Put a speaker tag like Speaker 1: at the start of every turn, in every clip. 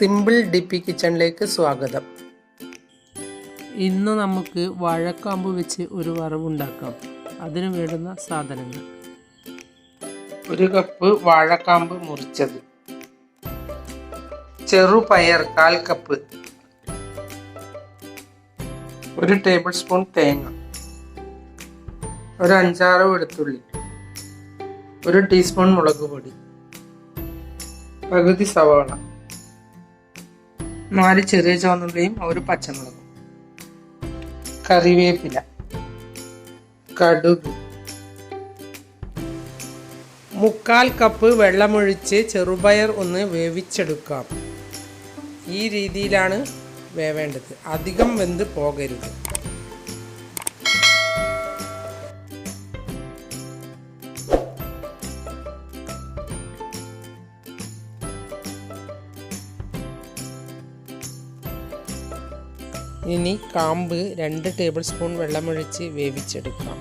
Speaker 1: Simple ഡിപ്പി കിച്ചണിലേക്ക് സ്വാഗതം.
Speaker 2: ഇന്ന് നമുക്ക് വാഴക്കാമ്പ് വെച്ച് ഒരു വറവുണ്ടാക്കാം. അതിന് വേണ്ടുന്ന സാധനങ്ങൾ:
Speaker 1: 1 കപ്പ് വാഴക്കാമ്പ് മുറിച്ചത്, ചെറുപയർ 1/4 കപ്പ്, 1 ടേബിൾ സ്പൂൺ തേങ്ങ, ഒരു 5-6 വെളുത്തുള്ളി, 1 ടീസ്പൂൺ മുളക് പൊടി, പകുതി സവാള, 4 ചെറിയ ചുവന്നുള്ളിയും 1 പച്ചമുളകും, കറിവേപ്പില, കടുക്. 1/4 കപ്പ് വെള്ളമൊഴിച്ച് ചെറുപയർ ഒന്ന് വേവിച്ചെടുക്കാം. ഈ രീതിയിലാണ് വേവേണ്ടത്, അധികം വെന്ത് പോകരുത്. ഇനി കാമ്പ് 2 ടേബിൾ സ്പൂൺ വെള്ളമൊഴിച്ച് വേവിച്ചെടുക്കാം.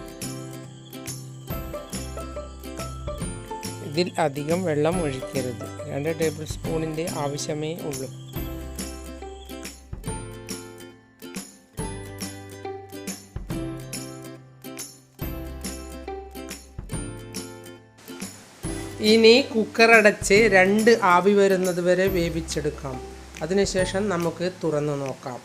Speaker 1: ഇതിൽ അധികം വെള്ളം ഒഴിക്കരുത്, 2 ടേബിൾ സ്പൂണിൻ്റെ ആവശ്യമേ ഉള്ളൂ. ഇനി കുക്കർ അടച്ച് 2 ആവി വരുന്നത് വരെ വേവിച്ചെടുക്കാം. അതിനുശേഷം നമുക്ക് തുറന്നു നോക്കാം.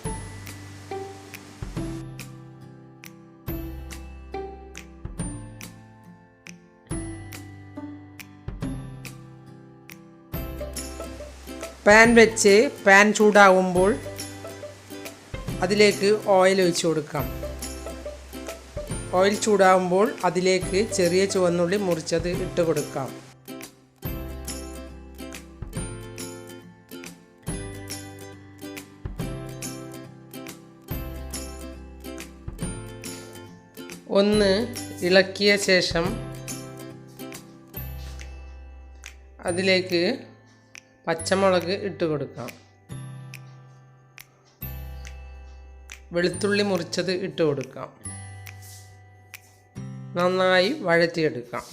Speaker 1: പാൻ വെച്ച് പാൻ ചൂടാകുമ്പോൾ അതിലേക്ക് ഓയിൽ ഒഴിച്ചു കൊടുക്കാം. ഓയിൽ ചൂടാകുമ്പോൾ അതിലേക്ക് ചെറിയ ചുവന്നുള്ളി മുറിച്ചത് ഇട്ട് കൊടുക്കാം. ഒന്ന് ഇളക്കിയ ശേഷം അതിലേക്ക് പച്ചമുളക് ഇട്ട് കൊടുക്കാം. വെളുത്തുള്ളി മുറിച്ചത് ഇട്ട് കൊടുക്കാം. നന്നായി വഴറ്റിയെടുക്കാം.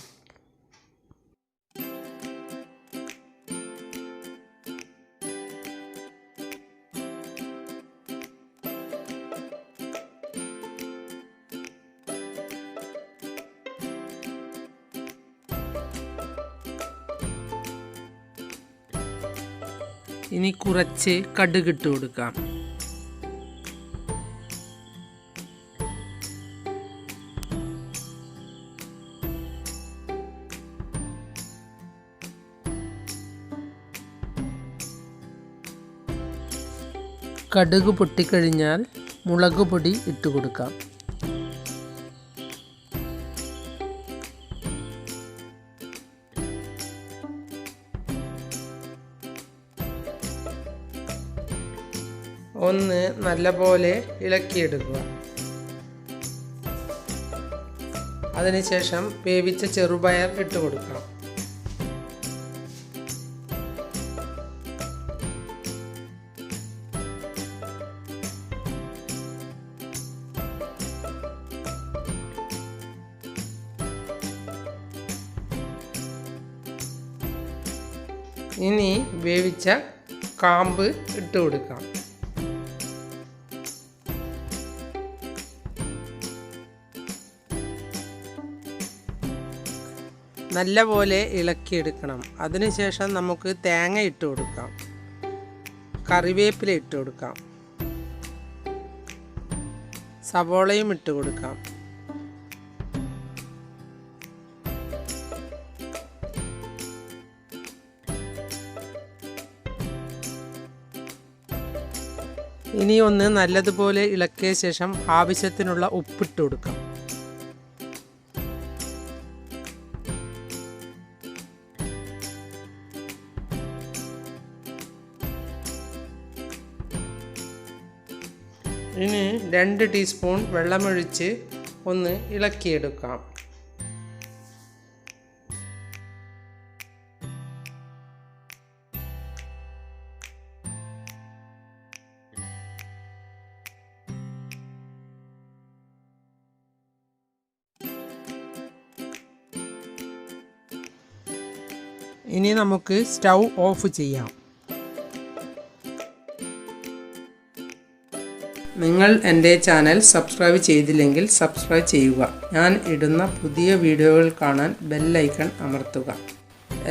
Speaker 1: ഇനി കുറച്ച് കടുക് ഇട്ട് കൊടുക്കാം. കടുക് പൊട്ടിക്കഴിഞ്ഞാൽ മുളക് പൊടി ഇട്ട് കൊടുക്കാം. ഒന്ന് നല്ലപോലെ ഇളക്കിയെടുക്കുക. അതിനുശേഷം വേവിച്ച ചെറുപയർ ഇട്ട് കൊടുക്കാം. ഇനി വേവിച്ച കാമ്പ് ഇട്ട് കൊടുക്കാം. നല്ലപോലെ ഇളക്കിയെടുക്കണം. അതിനുശേഷം നമുക്ക് തേങ്ങ ഇട്ട് കൊടുക്കാം, കറിവേപ്പില ഇട്ട് കൊടുക്കാം, സവോളയും ഇട്ട് കൊടുക്കാം. ഇനി ഒന്ന് നല്ലതുപോലെ ഇളക്കിയ ശേഷം ആവശ്യത്തിനുള്ള ഉപ്പിട്ട് കൊടുക്കാം. ഇനി 2 ടീസ്പൂൺ വെള്ളമൊഴിച്ച് ഒന്ന് ഇളക്കിയെടുക്കാം. ഇനി നമുക്ക് സ്റ്റൗ ഓഫ് ചെയ്യാം. നിങ്ങൾ എൻ്റെ ചാനൽ സബ്സ്ക്രൈബ് ചെയ്തില്ലെങ്കിൽ സബ്സ്ക്രൈബ് ചെയ്യുക. ഞാൻ ഇടുന്ന പുതിയ വീഡിയോകൾ കാണാൻ ബെൽ ഐക്കൺ അമർത്തുക.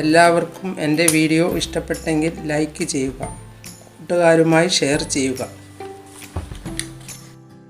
Speaker 1: എല്ലാവർക്കും എൻ്റെ വീഡിയോ ഇഷ്ടപ്പെട്ടെങ്കിൽ ലൈക്ക് ചെയ്യുക. കൂട്ടുകാരുമായി ഷെയർ ചെയ്യുക.